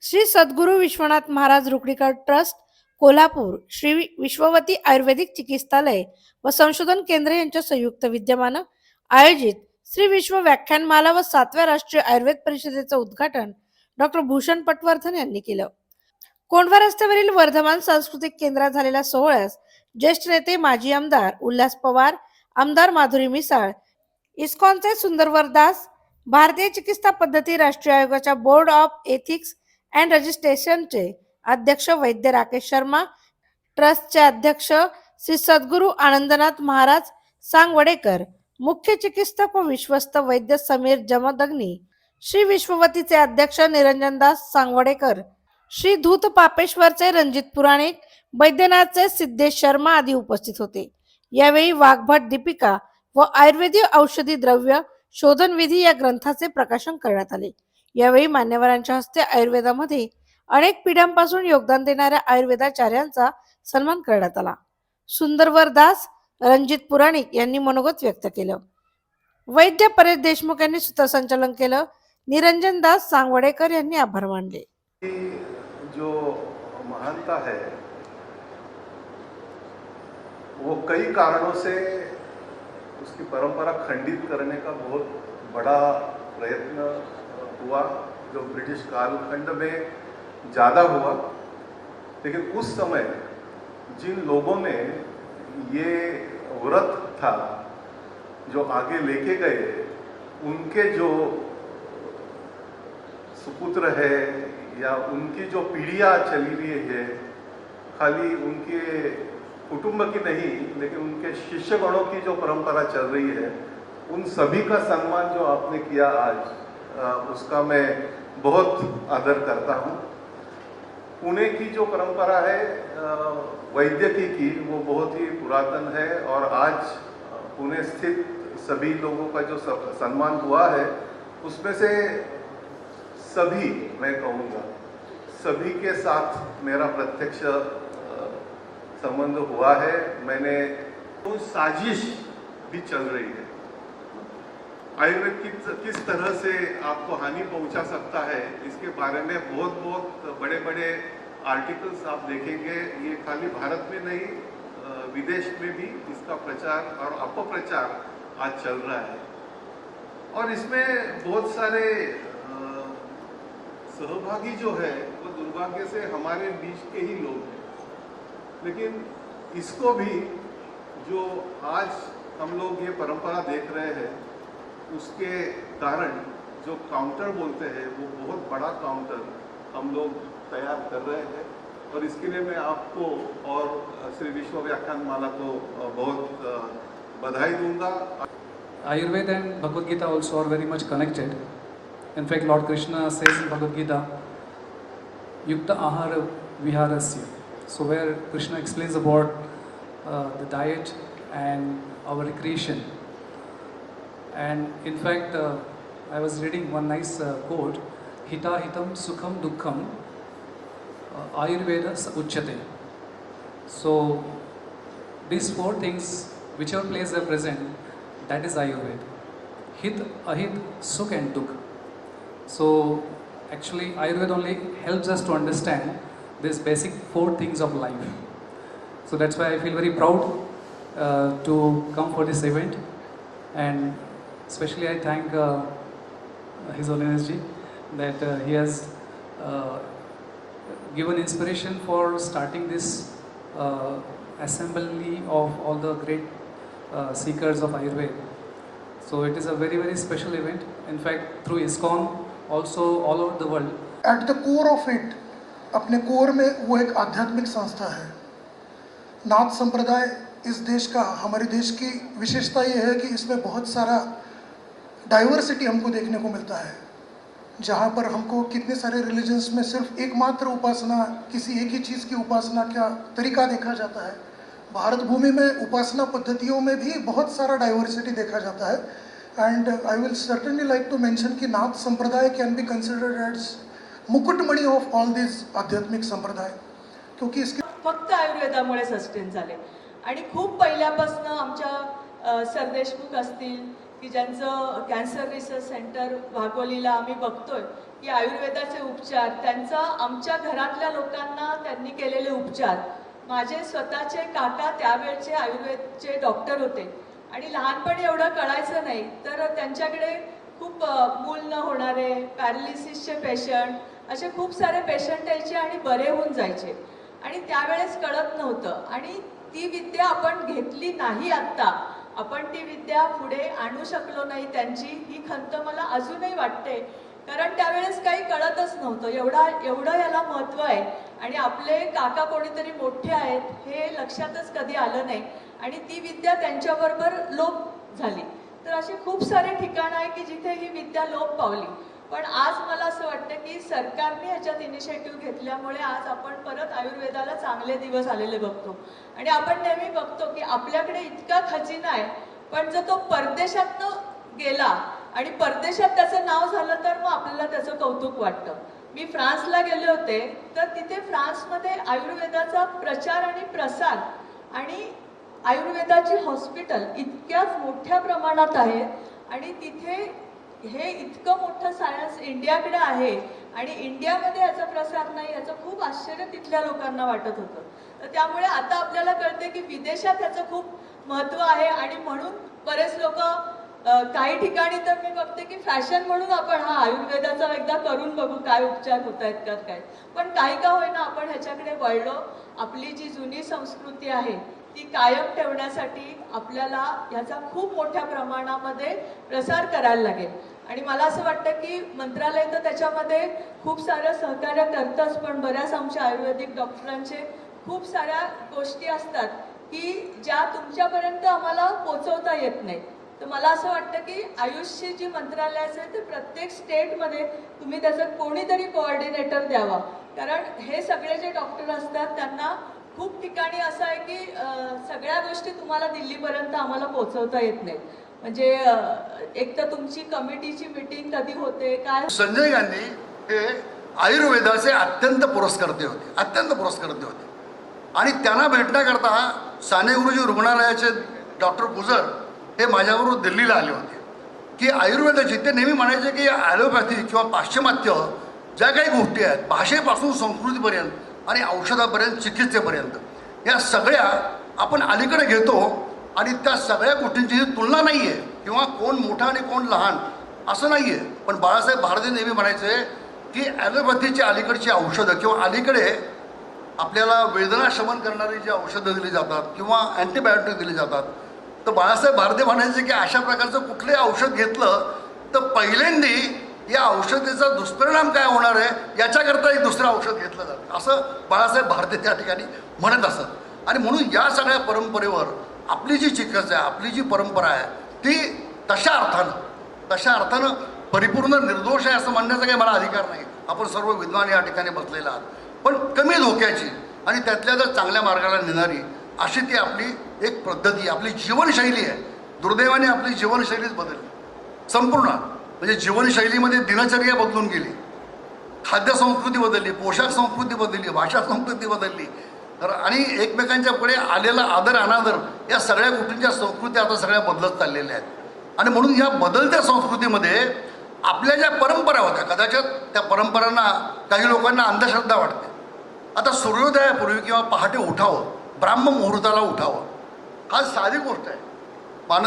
श्री सद्गुरू Vishwanath Maharaj रुकड़ीकर trust Kolhapur, Shri विश्ववती आयुर्वेदिक चिकित्सालय व संशोधन केंद्र यांच्या संयुक्त विद्यमानं आयोजित श्री विश्व व्याख्यानमाला व 7व्या राष्ट्रीय आयुर्वेद परिषदेचं उद्घाटन डॉक्टर भूषण पटवर्धन यांनी केलं. कोंढवा रस्त्यावरील वर्धमान सांस्कृतिक केंद्रात झालेल्या सोहळ्यास ज्येष्ठ नेते माजी आमदार उल्हास पवार, आमदार माधुरी मिसाळ, इस्कॉनचे सुंदरवर दास, भारतीय चिकित्सा पद्धती राष्ट्रीय आयोगाच्या बोर्ड ऑफ एथिक्स अँड रजिस्ट्रेशनचे अध्यक्ष वैद्य राकेश शर्मा, ट्रस्टचे अध्यक्ष श्री सद्गुरू आनंदनाथ महाराज सांगवडेकर, मुख्य चिकित्सक व विश्वस्त वैद्य समीर जमदग्नी, श्री विश्ववतीचे अध्यक्ष निरंजनदास सांगवडेकर, श्री धूत पापेश्वरचे रणजित पुराणिक, वैद्यनाथचे सिद्धेश शर्मा आदी उपस्थित होते. यावेळी वाघभट दीपिका व आयुर्वेदिक औषधी द्रव्य शोधन विधी या ग्रंथाचे प्रकाशन करण्यात आले. यावेळी मान्यवरांच्या हस्ते आयुर्वेदामध्ये अनेक पिढ्यांपासून योगदान देणाऱ्या आयुर्वेदाचार्यांचा सन्मान करण्यात आला. सुंदरवर दास, रणजित पुराणिक यांनी मनोगत व्यक्त केलं. वैद्य परेश देशमुख यांनी सूत्रसंचालन केलं. निरंजन दास सांगवडेकर यांनी आभार मानले. जो महानता है वो कई कारणों से उसकी परंपरा खंडित करने का बहुत बड़ा प्रयत्न हुआ, जो ब्रिटिश कालखंड में ज़्यादा हुआ. लेकिन उस समय जिन लोगों ने ये व्रत था जो आगे लेके गए, उनके जो सुपुत्र है या उनकी जो पीढ़ियाँ चली रही है, खाली उनके कुटुंब की नहीं लेकिन उनके शिष्यगणों की जो परंपरा चल रही है, उन सभी का सम्मान जो आपने किया आज, उसका मैं बहुत आदर करता हूँ. पुणे की जो परंपरा है वैद्यकी की, वो बहुत ही पुरातन है और आज पुणे स्थित सभी लोगों का जो सम्मान हुआ है, उसमें से सभी, मैं कहूँगा सभी के साथ मेरा प्रत्यक्ष संबंध हुआ है. मैंने तो साजिश भी चल रही है, आयुर्वेद किस तरह से आपको हानि पहुंचा सकता है, इसके बारे में बहुत बड़े बड़े आर्टिकल्स आप देखेंगे. ये खाली भारत में नहीं, विदेश में भी इसका प्रचार और अपप्रचार आज चल रहा है. और इसमें बहुत सारे सहभागी जो है वो दुर्भाग्य से हमारे बीच के ही लोग हैं. लेकिन इसको भी जो आज हम लोग ये परंपरा देख रहे हैं, उसके कारण जो काउंटर बोलते हैं, वो बहुत बड़ा काउंटर हम लोग तैयार कर रहे हैं. और इसके लिए मैं आपको और श्री विश्व व्याख्यानमाला को बहुत बधाई दूंगा. Ayurveda and Bhagavad Gita also are very much connected. In fact, Lord Krishna says in Bhagavad Gita, Yukta Ahara Viharasya. So where Krishna explains about the diet and our recreation. And in fact, I was reading one nice quote, Hita Hitam Sukham Dukkham Ayurveda Uchyate. So these four things, whichever place they are present, that is Ayurveda. Hit, Ahit, Sukh and Dukh. So actually Ayurveda only helps us to understand these basic four things of life. So that's why I feel very proud to come for this event, and especially I thank His Holiness Ji that he has given inspiration for starting this assembly of all the great seekers of Ayurveda. So it is a very special event. In fact, through ISKCON, also all over the world. At the core of it, अपने core में वो एक आध्यात्मिक संस्था है. नाथ संप्रदाय इस देश का, हमारे देश की विशेषता ये है कि इसमें बहुत सारा डाइवर्सिटी हमको देखने को मिलता है. जहाँ पर हमको कितने सारे रिलीजन्स में सिर्फ एकमात्र उपासना, किसी एक ही चीज़ की उपासना का तरीका देखा जाता है. भारत भूमि में उपासना पद्धतियों में भी बहुत सारा डाइवर्सिटी देखा जाता है. And I will certainly like to mention कि नाथ संप्रदाय कैन बी कंसिडर्ड एज मुकुटमणी ऑफ ऑल दिस आध्यात्मिक संप्रदाय, क्योंकि इसके फक्त आयुर्वेदामुळे सस्टेन झाले. आणि खूप पहिल्यापासून आमच्या सरदेशमुख असतील की ज्यांचं कॅन्सर रिसर्च सेंटर भागवलीला आम्ही बघतोय की आयुर्वेदाचे उपचार, त्यांचं आमच्या घरातल्या लोकांना त्यांनी केलेले उपचार. माझे स्वतःचे काका त्यावेळचे आयुर्वेदचे डॉक्टर होते आणि लहानपणी एवढं कळायचं नाही, तर त्यांच्याकडे खूप मूल न होणारे, पॅरालिसिसचे पेशंट, असे खूप सारे पेशंट यायचे आणि बरे होऊन जायचे. आणि त्यावेळेस कळत नव्हतं आणि ती विद्या आपण घेतली नाही. आत्ता आपण ती विद्या पुढे आणू शकलो नाही त्यांची, ही खंत मला अजूनही वाटते. कारण त्यावेळेस काही कळतच नव्हतं, एवढं याला महत्त्व आहे आणि आपले काका कोणीतरी मोठे आहेत हे लक्षातच कधी आलं नाही आणि ती विद्या त्यांच्याबरोबर लोप झाली. तर असे खूप सारे ठिकाणं आहे की जिथे ही विद्या लोप पावली. पण आज मला असं वाटतं की सरकारने ह्याच्यात इनिशिएटिव्ह घेतल्यामुळे आज आपण परत आयुर्वेदाला चांगले दिवस आलेले बघतो. आणि आपण नेहमी बघतो की आपल्याकडे इतका खजिना आहे, पण जर तो परदेशातनं गेला आणि परदेशात त्याचं नाव झालं तर मग आपल्याला त्याचं कौतुक वाटतं. मी फ्रान्सला गेले होते, तर तिथे फ्रान्समध्ये आयुर्वेदाचा प्रचार आणि प्रसार आणि आयुर्वेदाची हॉस्पिटल इतक्याच मोठ्या प्रमाणात आहेत आणि तिथे हे इतकं मोठं सायन्स इंडियाकडे आहे आणि इंडियामध्ये याचा प्रसार नाही, याचं खूप आश्चर्य तिथल्या लोकांना वाटत होतं. तर त्यामुळे आता आपल्याला कळते की विदेशात याचं खूप महत्त्व आहे आणि म्हणून बरेच लोक काही ठिकाणी तर मी बघते की फॅशन म्हणून आपण हा आयुर्वेदाचा एकदा करून बघू काय उपचार होत आहेत का काय. पण काही का होईना आपण ह्याच्याकडे वळलो. आपली जी जुनी संस्कृती आहे ती कायम ठेवण्यासाठी आपल्याला ह्याचा खूप मोठ्या प्रमाणामध्ये प्रसार करायला लागेल. आणि मला असं वाटतं की मंत्रालय तर त्याच्यामध्ये खूप सारं सहकार्य करतंच, पण बऱ्याच आमच्या आयुर्वेदिक डॉक्टरांचे खूप साऱ्या गोष्टी असतात की ज्या तुमच्यापर्यंत आम्हाला पोचवता येत नाही. तर मला असं वाटतं की आयुषची जी मंत्रालयाचं आहे ते प्रत्येक स्टेटमध्ये तुम्ही त्याचं कोणीतरी कोऑर्डिनेटर द्यावा. कारण हे सगळे जे डॉक्टर असतात त्यांना खूप ठिकाणी असं आहे की सगळ्या गोष्टी तुम्हाला दिल्लीपर्यंत आम्हाला पोचवता येत नाहीत. म्हणजे एक तर तुमची कमिटीची मीटिंग कधी होते काय. संजय गांधी हे आयुर्वेदाचे अत्यंत पुरस्कर्ते होते आणि त्यांना भेटण्याकरता साने गुरुजी रुग्णालयाचे डॉक्टर गुजर हे माझ्याबरोबर दिल्लीला आले होते की आयुर्वेदाची ते नेहमी म्हणायचे की ॲलोपॅथी किंवा पाश्चिमात्य ज्या काही गोष्टी आहेत, भाषेपासून संस्कृतीपर्यंत आणि औषधापर्यंत चिकित्सेपर्यंत, या सगळ्या आपण अलीकडे घेतो आणि त्या सगळ्या गोष्टींची तुलना नाही आहे किंवा कोण मोठा आणि कोण लहान असं नाही आहे. पण बाळासाहेब भारती नेहमी म्हणायचे की ॲलोपॅथीची अलीकडची औषधं किंवा अलीकडे आपल्याला वेदना शमन करणारी जी औषधं दिली जातात किंवा अँटीबायोटिक दिली जातात, तर बाळासाहेब भारती म्हणायचे की अशा प्रकारचं कुठलंही औषध घेतलं तर पहिल्यांदी या औषधीचा दुष्परिणाम काय होणार आहे याच्याकरता एक दुसरं औषध घेतलं जातं, असं बाळासाहेब भारती त्या ठिकाणी म्हणत असत. आणि म्हणून या सगळ्या परंपरेवर आपली जी चिकित्सा आहे, आपली जी परंपरा आहे ती तशा अर्थानं परिपूर्ण निर्दोष आहे असं म्हणण्याचा काही मला अधिकार नाही. आपण सर्व विद्वान या ठिकाणी बसलेला आहात, पण कमी धोक्याची आणि त्यातल्या जर चांगल्या मार्गाला नेणारी अशी ती आपली एक पद्धती, आपली जीवनशैली आहे. दुर्दैवाने आपली जीवनशैलीच बदलली संपूर्ण. म्हणजे जीवनशैलीमध्ये दिनचर्या बदलून गेली, खाद्य संस्कृती बदलली, पोशाख संस्कृती बदलली, भाषा संस्कृती बदलली, तर आणि एकमेकांच्या पुढे आलेला आदर अनादर या सगळ्या गोष्टींच्या संस्कृती आता सगळ्या बदलत चाललेल्या आहेत. आणि म्हणून या बदलत्या संस्कृतीमध्ये आपल्या ज्या परंपरा होत्या, कदाचित त्या परंपरांना काही लोकांना अंधश्रद्धा वाटते. आता सूर्योदयापूर्वी किंवा पहाटे उठावं, ब्राह्म मुहूर्ताला उठावं, हा साधी गोष्ट आहे. माननीय